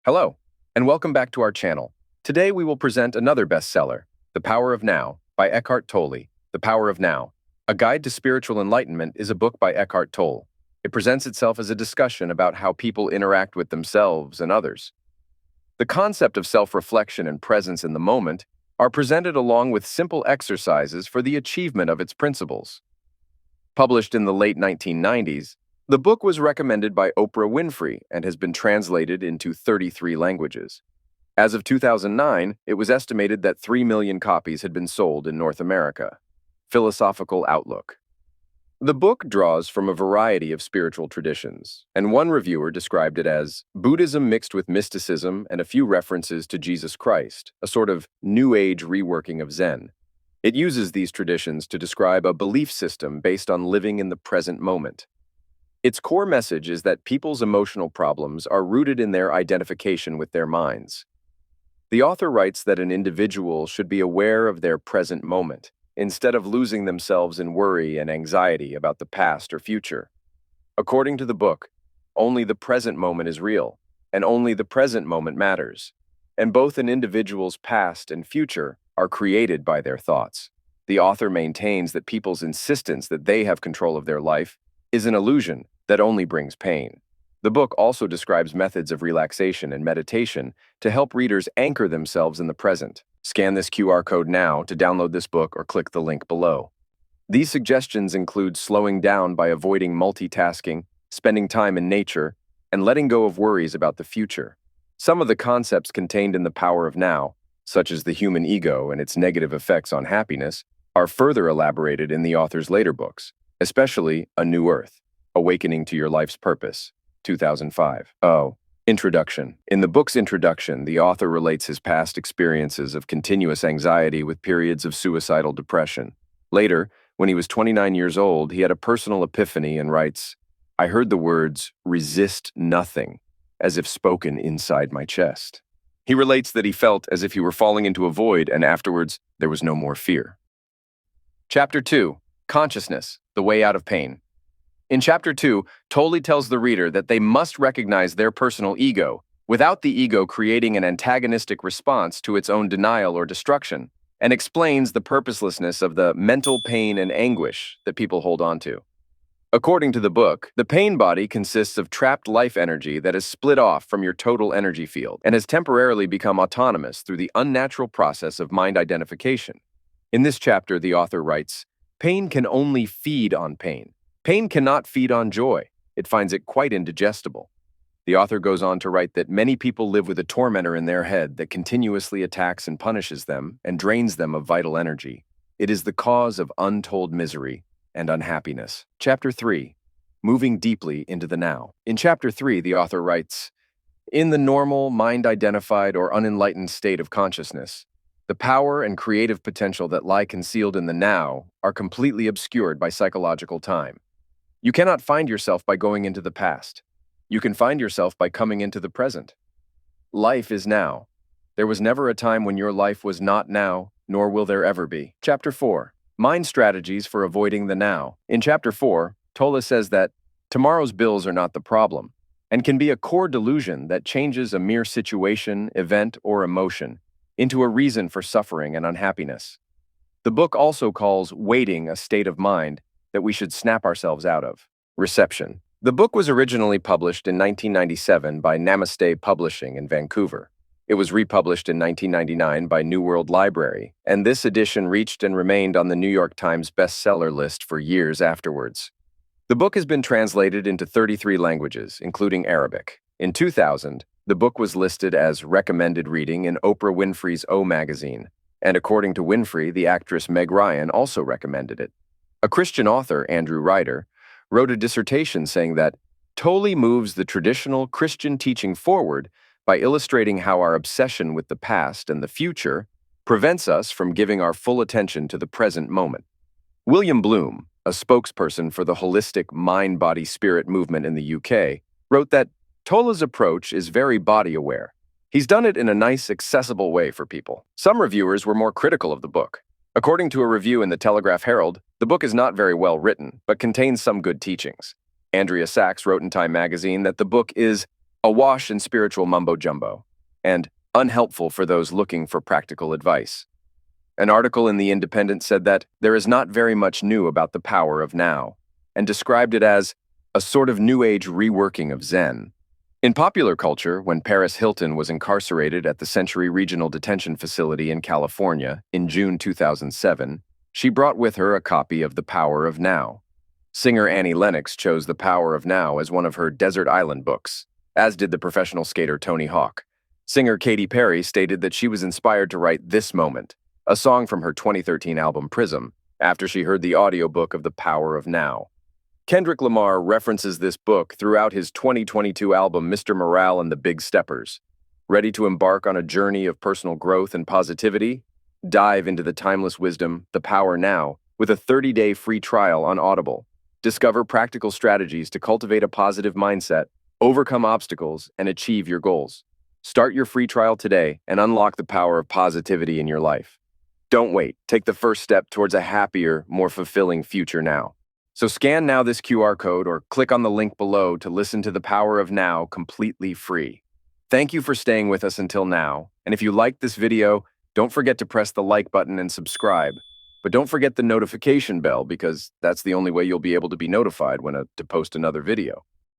Hello, and welcome back to our channel. Today we will present another bestseller, The Power of Now, by Eckhart Tolle. The Power of Now, A Guide to Spiritual Enlightenment is a book by Eckhart Tolle. It presents itself as a discussion about how people interact with themselves and others. The concept of self-reflection and presence in the moment are presented along with simple exercises for the achievement of its principles. Published in the late 1990s, the book was recommended by Oprah Winfrey and has been translated into 33 languages. As of 2009, it was estimated that 3 million copies had been sold in North America. Philosophical Outlook. The book draws from a variety of spiritual traditions, and one reviewer described it as Buddhism mixed with mysticism and a few references to Jesus Christ, a sort of New Age reworking of Zen. It uses these traditions to describe a belief system based on living in the present moment. Its core message is that people's emotional problems are rooted in their identification with their minds. The author writes that an individual should be aware of their present moment, instead of losing themselves in worry and anxiety about the past or future. According to the book, only the present moment is real, and only the present moment matters, and both an individual's past and future are created by their thoughts. The author maintains that people's insistence that they have control of their life is an illusion that only brings pain. The book also describes methods of relaxation and meditation to help readers anchor themselves in the present. Scan this QR code now to download this book or click the link below. These suggestions include slowing down by avoiding multitasking, spending time in nature, and letting go of worries about the future. Some of the concepts contained in The Power of Now, such as the human ego and its negative effects on happiness, are further elaborated in the author's later books, especially A New Earth, Awakening to Your Life's Purpose, 2005. Introduction. In the book's introduction, the author relates his past experiences of continuous anxiety with periods of suicidal depression. Later, when he was 29 years old, he had a personal epiphany and writes, "I heard the words, 'resist nothing,' as if spoken inside my chest." He relates that he felt as if he were falling into a void and afterwards there was no more fear. Chapter 2. Consciousness, the Way Out of Pain. In Chapter 2, Tolle tells the reader that they must recognize their personal ego, without the ego creating an antagonistic response to its own denial or destruction, and explains the purposelessness of the mental pain and anguish that people hold on to. According to the book, the pain body consists of trapped life energy that is split off from your total energy field and has temporarily become autonomous through the unnatural process of mind identification. In this chapter, the author writes, "Pain can only feed on pain. Pain cannot feed on joy. It finds it quite indigestible." The author goes on to write that many people live with a tormentor in their head that continuously attacks and punishes them and drains them of vital energy. It is the cause of untold misery and unhappiness. Chapter 3. Moving Deeply into the Now. In Chapter 3, the author writes, "In the normal, mind-identified or unenlightened state of consciousness, the power and creative potential that lie concealed in the now are completely obscured by psychological time. You cannot find yourself by going into the past. You can find yourself by coming into the present. Life is now. There was never a time when your life was not now, nor will there ever be." Chapter 4. Mind Strategies for Avoiding the Now. In Chapter 4, Tolle says that tomorrow's bills are not the problem, and can be a core delusion that changes a mere situation, event, or emotion into a reason for suffering and unhappiness. The book also calls waiting a state of mind that we should snap ourselves out of. Reception. The book was originally published in 1997 by Namaste Publishing in Vancouver. It was republished in 1999 by New World Library, and this edition reached and remained on the New York Times bestseller list for years afterwards. The book has been translated into 33 languages, including Arabic. In 2000, the book was listed as recommended reading in Oprah Winfrey's O magazine, and according to Winfrey, the actress Meg Ryan also recommended it. A Christian author, Andrew Ryder, wrote a dissertation saying that Tolle moves the traditional Christian teaching forward by illustrating how our obsession with the past and the future prevents us from giving our full attention to the present moment. William Bloom, a spokesperson for the holistic mind-body-spirit movement in the UK, wrote that Tolle's approach is very body-aware. He's done it in a nice, accessible way for people. Some reviewers were more critical of the book. According to a review in the Telegraph Herald, the book is not very well written, but contains some good teachings. Andrea Sachs wrote in Time magazine that the book is awash in spiritual mumbo-jumbo, and unhelpful for those looking for practical advice. An article in The Independent said that there is not very much new about the power of now, and described it as a sort of New Age reworking of Zen. In popular culture, when Paris Hilton was incarcerated at the Century Regional Detention Facility in California in June 2007, she brought with her a copy of The Power of Now. Singer Annie Lennox chose The Power of Now as one of her Desert Island books, as did the professional skater Tony Hawk. Singer Katy Perry stated that she was inspired to write This Moment, a song from her 2013 album Prism, after she heard the audiobook of The Power of Now. Kendrick Lamar references this book throughout his 2022 album Mr. Morale and the Big Steppers. Ready to embark on a journey of personal growth and positivity? Dive into the timeless wisdom, The Power Now, with a 30-day free trial on Audible. Discover practical strategies to cultivate a positive mindset, overcome obstacles, and achieve your goals. Start your free trial today and unlock the power of positivity in your life. Don't wait. Take the first step towards a happier, more fulfilling future now. So scan now this QR code or click on the link below to listen to The Power of Now completely free. Thank you for staying with us until now, and if you liked this video, don't forget to press the like button and subscribe. But don't forget the notification bell because that's the only way you'll be able to be notified when to post another video.